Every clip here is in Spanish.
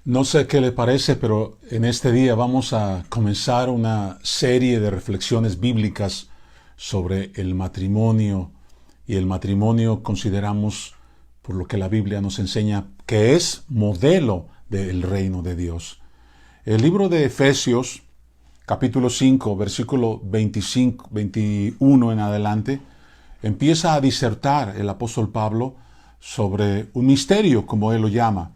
No sé qué le parece, pero en este día vamos a comenzar una serie de reflexiones bíblicas sobre el matrimonio. Y el matrimonio consideramos, por lo que la Biblia nos enseña, que es modelo del reino de Dios. El libro de Efesios, capítulo 5, versículo 25, 21 en adelante, empieza a disertar el apóstol Pablo sobre un misterio, como él lo llama.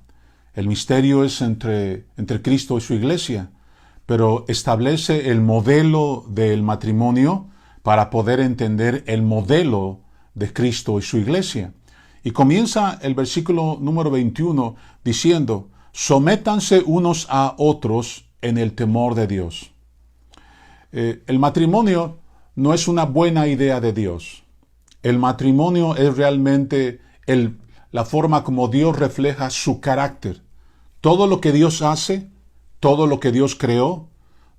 El misterio es entre Cristo y su iglesia, pero establece el modelo del matrimonio para poder entender el modelo de Cristo y su iglesia. Y comienza el versículo número 21 diciendo: sométanse unos a otros en el temor de Dios. El matrimonio no es una buena idea de Dios. El matrimonio es realmente la forma como Dios refleja su carácter. Todo lo que Dios hace, todo lo que Dios creó,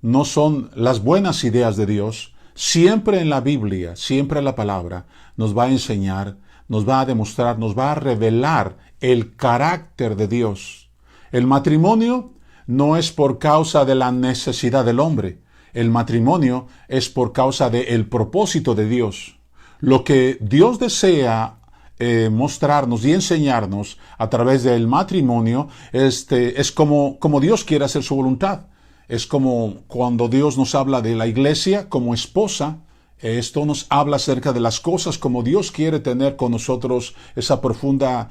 no son las buenas ideas de Dios. Siempre en la Biblia, siempre en la palabra, nos va a enseñar, nos va a demostrar, nos va a revelar el carácter de Dios. El matrimonio no es por causa de la necesidad del hombre. El matrimonio es por causa del propósito de Dios. Lo que Dios desea mostrarnos y enseñarnos a través del matrimonio es como Dios quiere hacer su voluntad. Es como cuando Dios nos habla de la iglesia como esposa. Esto nos habla acerca de las cosas como Dios quiere tener con nosotros esa profunda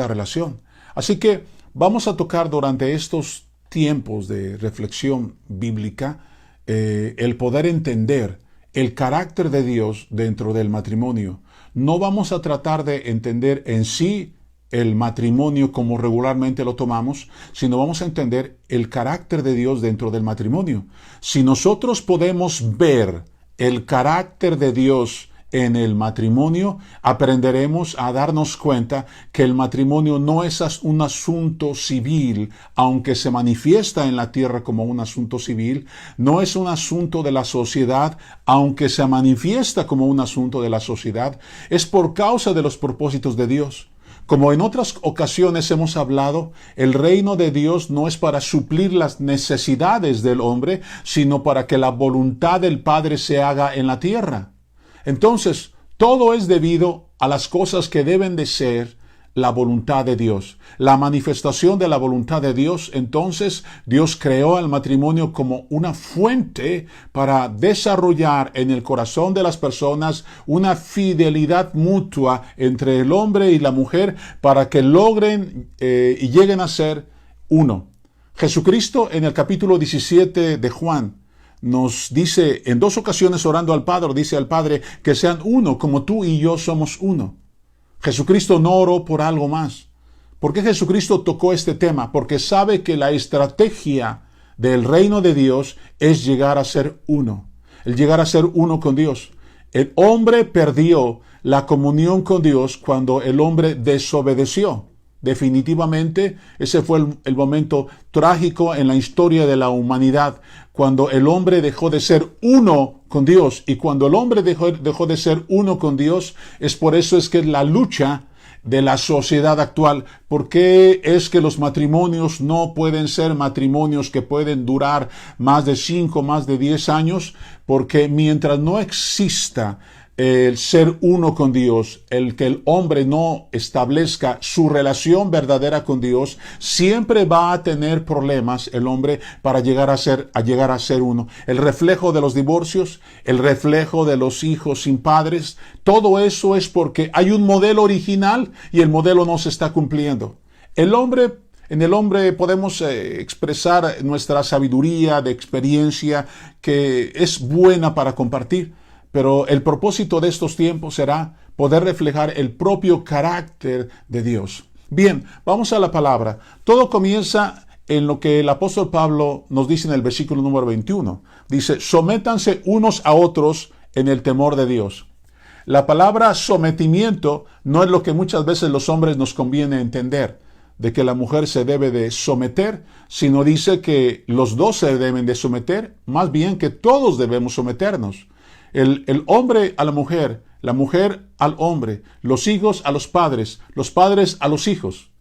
relación. Así que vamos a tocar durante estos tiempos de reflexión bíblica el poder entender el carácter de Dios dentro del matrimonio. No vamos a tratar de entender en sí el matrimonio como regularmente lo tomamos, sino vamos a entender el carácter de Dios dentro del matrimonio. Si nosotros podemos ver el carácter de Dios en el matrimonio, aprenderemos a darnos cuenta que el matrimonio no es un asunto civil, aunque se manifiesta en la tierra como un asunto civil, no es un asunto de la sociedad, aunque se manifiesta como un asunto de la sociedad, es por causa de los propósitos de Dios. Como en otras ocasiones hemos hablado, el reino de Dios no es para suplir las necesidades del hombre, sino para que la voluntad del Padre se haga en la tierra. Entonces, todo es debido a las cosas que deben de ser la voluntad de Dios. La manifestación de la voluntad de Dios, entonces, Dios creó el matrimonio como una fuente para desarrollar en el corazón de las personas una fidelidad mutua entre el hombre y la mujer para que logren y lleguen a ser uno. Jesucristo en el capítulo 17 de Juan nos dice en dos ocasiones orando al Padre, dice al Padre que sean uno como tú y yo somos uno. Jesucristo no oró por algo más. ¿Por qué Jesucristo tocó este tema? Porque sabe que la estrategia del reino de Dios es llegar a ser uno. El llegar a ser uno con Dios. El hombre perdió la comunión con Dios cuando el hombre desobedeció. Definitivamente, ese fue el momento trágico en la historia de la humanidad, cuando el hombre dejó de ser uno con Dios. Y cuando el hombre dejó de ser uno con Dios, es por eso es que es la lucha de la sociedad actual. ¿Por qué es que los matrimonios no pueden ser matrimonios que pueden durar más de 5, más de 10 años? Porque mientras no exista el ser uno con Dios, el que el hombre no establezca su relación verdadera con Dios, siempre va a tener problemas el hombre para llegar a ser uno. El reflejo de los divorcios, el reflejo de los hijos sin padres, todo eso es porque hay un modelo original y el modelo no se está cumpliendo. En el hombre podemos expresar nuestra sabiduría de experiencia que es buena para compartir. Pero el propósito de estos tiempos será poder reflejar el propio carácter de Dios. Bien, vamos a la palabra. Todo comienza en lo que el apóstol Pablo nos dice en el versículo número 21. Dice: sométanse unos a otros en el temor de Dios. La palabra sometimiento no es lo que muchas veces los hombres nos conviene entender, de que la mujer se debe de someter, sino dice que los dos se deben de someter, más bien que todos debemos someternos. El hombre a la mujer al hombre, los hijos a los padres a los hijos.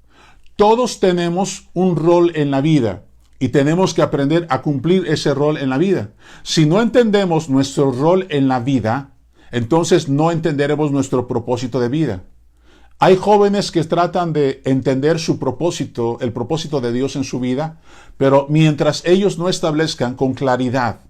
todos tenemos un rol en la vida y tenemos que aprender a cumplir ese rol en la vida. Si no entendemos nuestro rol en la vida, entonces no entenderemos nuestro propósito de vida. Hay jóvenes que tratan de entender su propósito, el propósito de Dios en su vida, pero mientras ellos no establezcan con claridad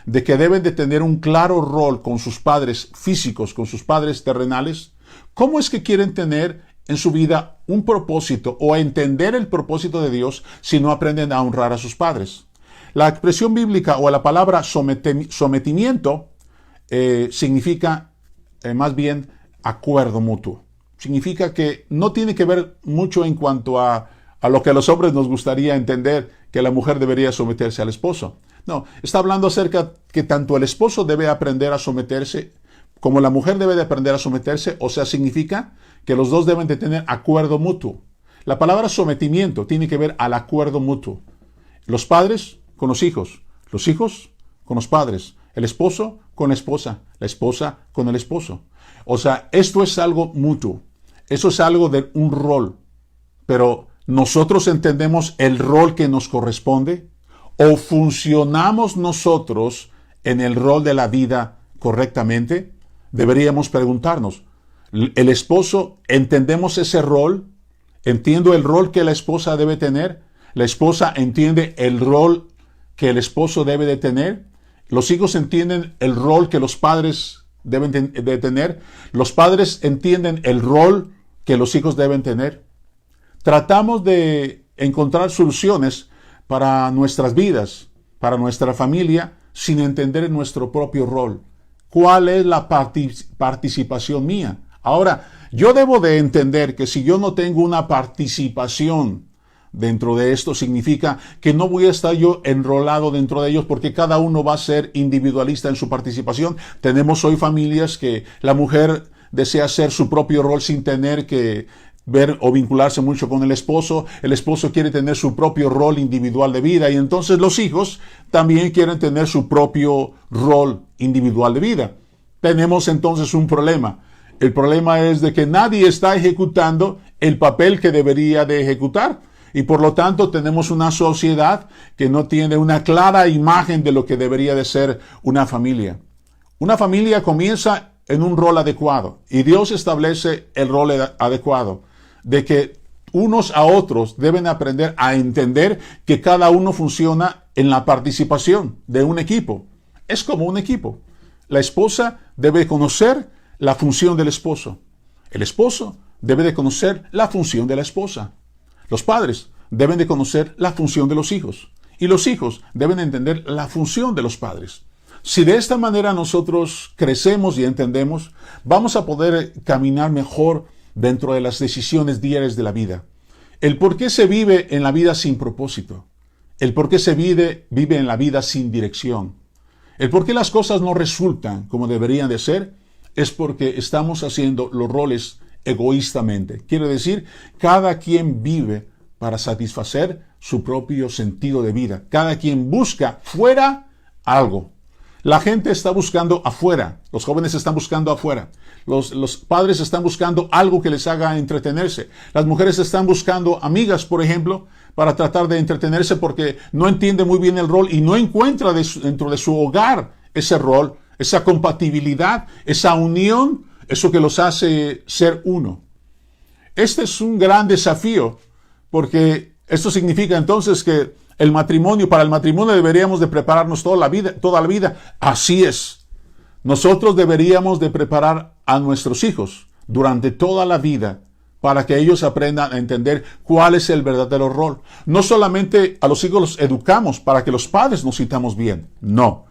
de que deben de tener un claro rol con sus padres físicos, con sus padres terrenales, ¿cómo es que quieren tener en su vida un propósito o entender el propósito de Dios si no aprenden a honrar a sus padres? La expresión bíblica o la palabra sometimiento significa más bien acuerdo mutuo. Significa que no tiene que ver mucho en cuanto a lo que a los hombres nos gustaría entender, que la mujer debería someterse al esposo. No, está hablando acerca que tanto el esposo debe aprender a someterse como la mujer debe de aprender a someterse, o sea, significa que los dos deben de tener acuerdo mutuo. La palabra sometimiento tiene que ver al acuerdo mutuo. Los padres con los hijos con los padres, el esposo con la esposa con el esposo. O sea, esto es algo mutuo, eso es algo de un rol, pero nosotros entendemos el rol que nos corresponde o funcionamos nosotros en el rol de la vida correctamente. Deberíamos preguntarnos, ¿el esposo entendemos ese rol? ¿Entiendo el rol que la esposa debe tener? ¿La esposa entiende el rol que el esposo debe de tener? ¿Los hijos entienden el rol que los padres deben de tener? ¿Los padres entienden el rol que los hijos deben tener? Tratamos de encontrar soluciones para nuestras vidas, para nuestra familia, sin entender nuestro propio rol. ¿Cuál es la participación mía? Ahora, yo debo de entender que si yo no tengo una participación dentro de esto, significa que no voy a estar yo enrolado dentro de ellos, porque cada uno va a ser individualista en su participación. Tenemos hoy familias que la mujer desea hacer su propio rol sin tener que ver o vincularse mucho con el esposo quiere tener su propio rol individual de vida, y entonces los hijos también quieren tener su propio rol individual de vida. Tenemos entonces un problema. El problema es de que nadie está ejecutando el papel que debería de ejecutar, y por lo tanto tenemos una sociedad que no tiene una clara imagen de lo que debería de ser una familia. Una familia comienza en un rol adecuado, y Dios establece el rol adecuado, de que unos a otros deben aprender a entender que cada uno funciona en la participación de un equipo. Es como un equipo. La esposa debe conocer la función del esposo. El esposo debe de conocer la función de la esposa. Los padres deben de conocer la función de los hijos. Y los hijos deben entender la función de los padres. Si de esta manera nosotros crecemos y entendemos, vamos a poder caminar mejor dentro de las decisiones diarias de la vida. El por qué se vive en la vida sin propósito. El por qué se vive en la vida sin dirección. El por qué las cosas no resultan como deberían de ser es porque estamos haciendo los roles egoístamente. Quiere decir, cada quien vive para satisfacer su propio sentido de vida. Cada quien busca fuera algo. La gente está buscando afuera, los jóvenes están buscando afuera, los padres están buscando algo que les haga entretenerse, las mujeres están buscando amigas, por ejemplo, para tratar de entretenerse porque no entiende muy bien el rol y no encuentra dentro de su hogar ese rol, esa compatibilidad, esa unión, eso que los hace ser uno. Este es un gran desafío, porque esto significa entonces que para el matrimonio deberíamos de prepararnos toda la vida. Así es. Nosotros deberíamos de preparar a nuestros hijos durante toda la vida para que ellos aprendan a entender cuál es el verdadero rol. No solamente a los hijos los educamos para que los padres nos sintamos bien. No.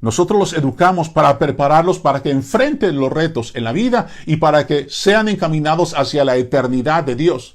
Nosotros los educamos para prepararlos para que enfrenten los retos en la vida y para que sean encaminados hacia la eternidad de Dios.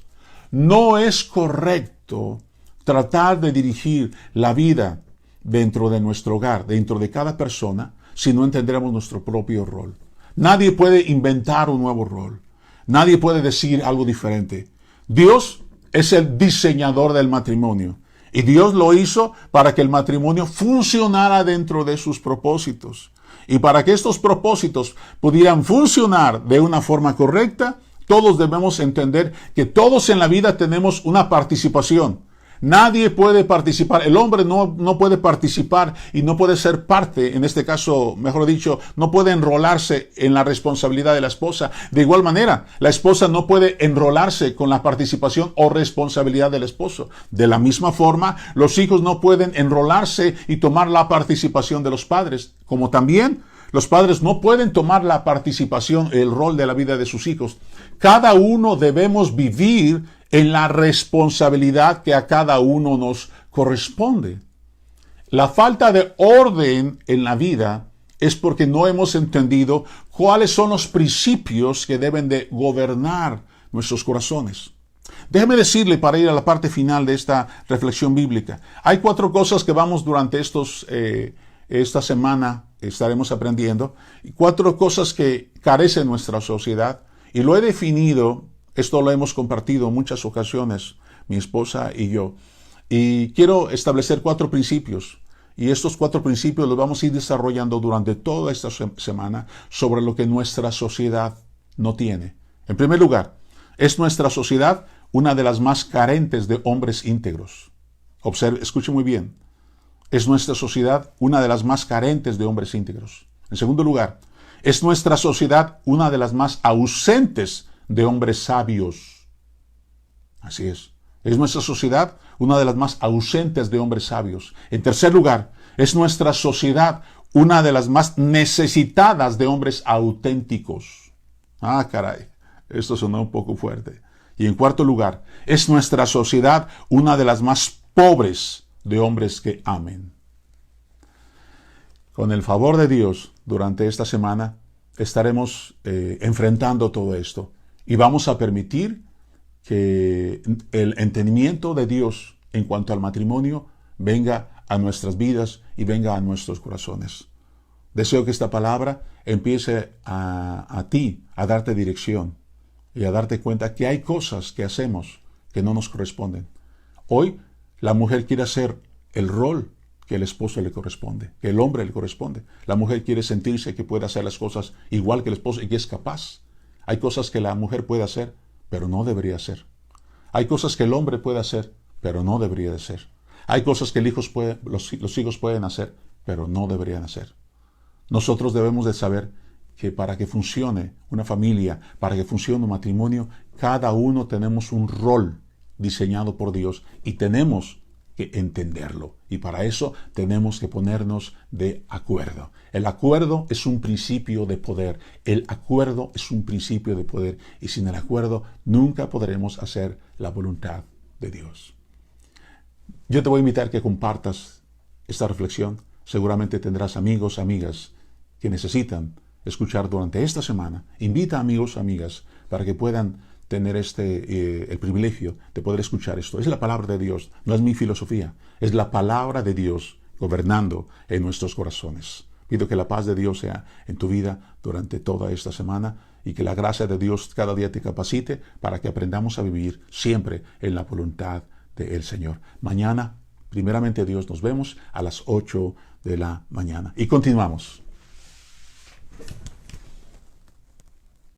No es correcto tratar de dirigir la vida dentro de nuestro hogar, dentro de cada persona, si no entenderemos nuestro propio rol. Nadie puede inventar un nuevo rol. Nadie puede decir algo diferente. Dios es el diseñador del matrimonio. Y Dios lo hizo para que el matrimonio funcionara dentro de sus propósitos. Y para que estos propósitos pudieran funcionar de una forma correcta, todos debemos entender que todos en la vida tenemos una participación. Nadie puede participar, el hombre no puede participar y no puede ser parte, en este caso, mejor dicho, no puede enrolarse en la responsabilidad de la esposa. De igual manera, la esposa no puede enrolarse con la participación o responsabilidad del esposo. De la misma forma, los hijos no pueden enrolarse y tomar la participación de los padres, como también los padres no pueden tomar la participación, el rol de la vida de sus hijos. Cada uno debemos vivir en la responsabilidad que a cada uno nos corresponde. La falta de orden en la vida es porque no hemos entendido cuáles son los principios que deben de gobernar nuestros corazones. Déjeme decirle, para ir a la parte final de esta reflexión bíblica, hay 4 cosas que vamos durante esta semana estaremos aprendiendo, 4 cosas que carece nuestra sociedad, y lo he definido. Esto lo hemos compartido en muchas ocasiones, mi esposa y yo. Y quiero establecer 4 principios. Y estos 4 principios los vamos a ir desarrollando durante toda esta semana sobre lo que nuestra sociedad no tiene. En primer lugar, es nuestra sociedad una de las más carentes de hombres íntegros. Escuche muy bien. Es nuestra sociedad una de las más carentes de hombres íntegros. En segundo lugar, es nuestra sociedad una de las más ausentes de hombres sabios. Así es. Es nuestra sociedad una de las más ausentes de hombres sabios. En tercer lugar, es nuestra sociedad una de las más necesitadas de hombres auténticos. Ah, caray. Esto sonó un poco fuerte. Y en cuarto lugar, es nuestra sociedad una de las más pobres de hombres que amen. Con el favor de Dios, durante esta semana estaremos enfrentando todo esto. Y vamos a permitir que el entendimiento de Dios en cuanto al matrimonio venga a nuestras vidas y venga a nuestros corazones. Deseo que esta palabra empiece a ti a darte dirección y a darte cuenta que hay cosas que hacemos que no nos corresponden. Hoy la mujer quiere hacer el rol que el esposo le corresponde, que el hombre le corresponde. La mujer quiere sentirse que puede hacer las cosas igual que el esposo y que es capaz. Hay cosas que la mujer puede hacer, pero no debería hacer. Hay cosas que el hombre puede hacer, pero no debería de ser. Hay cosas que los hijos pueden hacer, pero no deberían hacer. Nosotros debemos de saber que para que funcione una familia, para que funcione un matrimonio, cada uno tenemos un rol diseñado por Dios y tenemos que entenderlo. Y para eso tenemos que ponernos de acuerdo. El acuerdo es un principio de poder. El acuerdo es un principio de poder. Y sin el acuerdo nunca podremos hacer la voluntad de Dios. Yo te voy a invitar a que compartas esta reflexión. Seguramente tendrás amigos, amigas que necesitan escuchar durante esta semana. Invita a amigos, amigas, para que puedan tener el privilegio de poder escuchar esto. Es la palabra de Dios, no es mi filosofía, es la palabra de Dios gobernando en nuestros corazones. Pido que la paz de Dios sea en tu vida durante toda esta semana y que la gracia de Dios cada día te capacite para que aprendamos a vivir siempre en la voluntad del Señor. Mañana, primeramente Dios, nos vemos a las 8 de la mañana. Y continuamos.